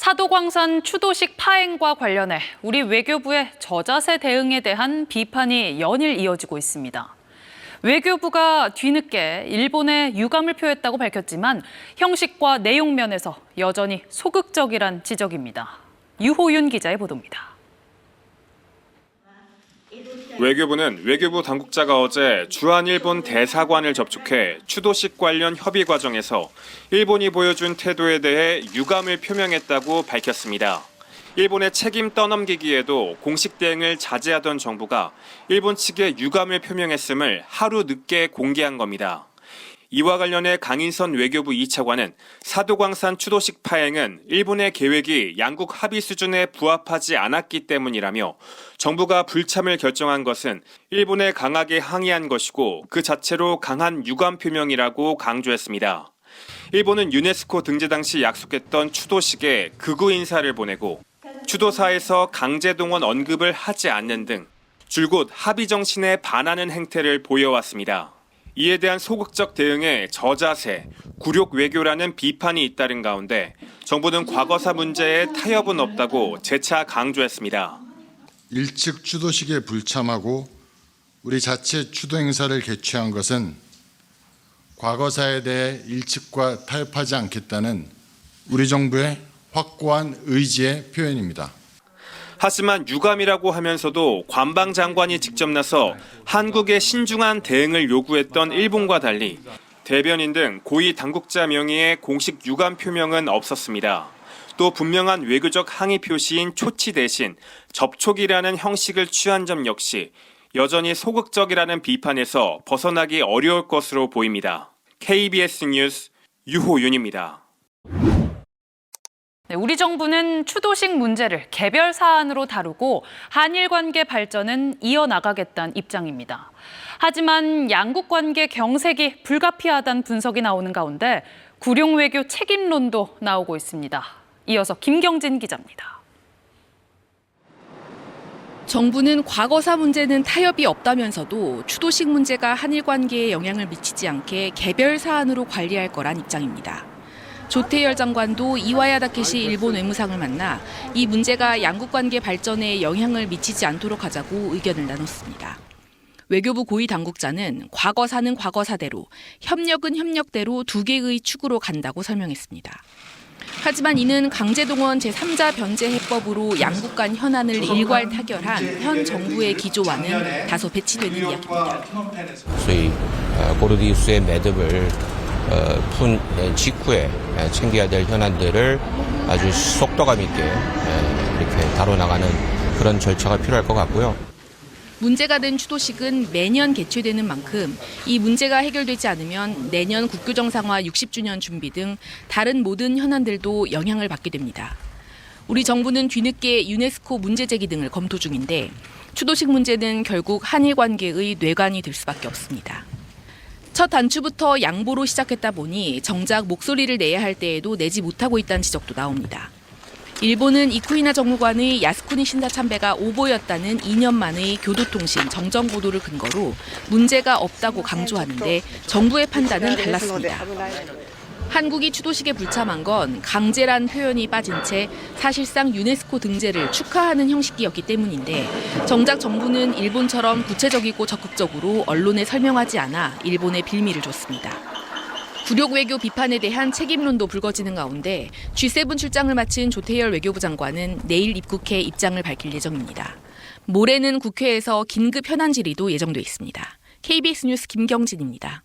사도광산 추도식 파행과 관련해 우리 외교부의 저자세 대응에 대한 비판이 연일 이어지고 있습니다. 외교부가 뒤늦게 일본에 유감을 표했다고 밝혔지만 형식과 내용 면에서 여전히 소극적이란 지적입니다. 유호윤 기자의 보도입니다. 외교부는 외교부 당국자가 어제 주한 일본 대사관을 접촉해 추도식 관련 협의 과정에서 일본이 보여준 태도에 대해 유감을 표명했다고 밝혔습니다. 일본의 책임 떠넘기기에도 공식 대응을 자제하던 정부가 일본 측에 유감을 표명했음을 하루 늦게 공개한 겁니다. 이와 관련해 강인선 외교부 2차관은 사도광산 추도식 파행은 일본의 계획이 양국 합의 수준에 부합하지 않았기 때문이라며 정부가 불참을 결정한 것은 일본에 강하게 항의한 것이고 그 자체로 강한 유감 표명이라고 강조했습니다. 일본은 유네스코 등재 당시 약속했던 추도식에 극우 인사를 보내고 추도사에서 강제동원 언급을 하지 않는 등 줄곧 합의 정신에 반하는 행태를 보여왔습니다. 이에 대한 소극적 대응에 저자세, 굴욕 외교라는 비판이 잇따른 가운데 정부는 과거사 문제에 타협은 없다고 재차 강조했습니다. 일측 추도식에 불참하고 우리 자체 추도 행사를 개최한 것은 과거사에 대해 일측과 타협하지 않겠다는 우리 정부의 확고한 의지의 표현입니다. 하지만 유감이라고 하면서도 관방장관이 직접 나서 한국의 신중한 대응을 요구했던 일본과 달리 대변인 등 고위 당국자 명의의 공식 유감 표명은 없었습니다. 또 분명한 외교적 항의 표시인 초치 대신 접촉이라는 형식을 취한 점 역시 여전히 소극적이라는 비판에서 벗어나기 어려울 것으로 보입니다. KBS 뉴스 유호윤입니다. 우리 정부는 추도식 문제를 개별 사안으로 다루고 한일 관계 발전은 이어나가겠다는 입장입니다. 하지만 양국 관계 경색이 불가피하다는 분석이 나오는 가운데 구룡 외교 책임론도 나오고 있습니다. 이어서 김경진 기자입니다. 정부는 과거사 문제는 타협이 없다면서도 추도식 문제가 한일 관계에 영향을 미치지 않게 개별 사안으로 관리할 거란 입장입니다. 조태열 장관도 이와야 다케시 일본 외무상을 만나 이 문제가 양국 관계 발전에 영향을 미치지 않도록 하자고 의견을 나눴습니다. 외교부 고위 당국자는 과거사는 과거사대로, 협력은 협력대로 두 개의 축으로 간다고 설명했습니다. 하지만 이는 강제동원 제3자 변제 해법으로 양국 간 현안을 일괄 타결한 현 정부의 기조와는 다소 배치되는 이야기입니다. 소위 고르디우스의 매듭을 푼 직후에 챙겨야 될 현안들을 아주 속도감 있게 이렇게 다뤄나가는 그런 절차가 필요할 것 같고요. 문제가 된 추도식은 매년 개최되는 만큼 이 문제가 해결되지 않으면 내년 국교정상화 60주년 준비 등 다른 모든 현안들도 영향을 받게 됩니다. 우리 정부는 뒤늦게 유네스코 문제 제기 등을 검토 중인데 추도식 문제는 결국 한일 관계의 뇌관이 될 수밖에 없습니다. 첫 단추부터 양보로 시작했다 보니 정작 목소리를 내야 할 때에도 내지 못하고 있다는 지적도 나옵니다. 일본은 이쿠이나 정무관의 야스쿠니 신사 참배가 오보였다는 2년 만의 교도통신 정정 보도를 근거로 문제가 없다고 강조하는데 정부의 판단은 달랐습니다. 한국이 추도식에 불참한 건 강제란 표현이 빠진 채 사실상 유네스코 등재를 축하하는 형식이었기 때문인데 정작 정부는 일본처럼 구체적이고 적극적으로 언론에 설명하지 않아 일본에 빌미를 줬습니다. 굴욕 외교 비판에 대한 책임론도 불거지는 가운데 G7 출장을 마친 조태열 외교부 장관은 내일 입국해 입장을 밝힐 예정입니다. 모레는 국회에서 긴급 현안 질의도 예정돼 있습니다. KBS 뉴스 김경진입니다.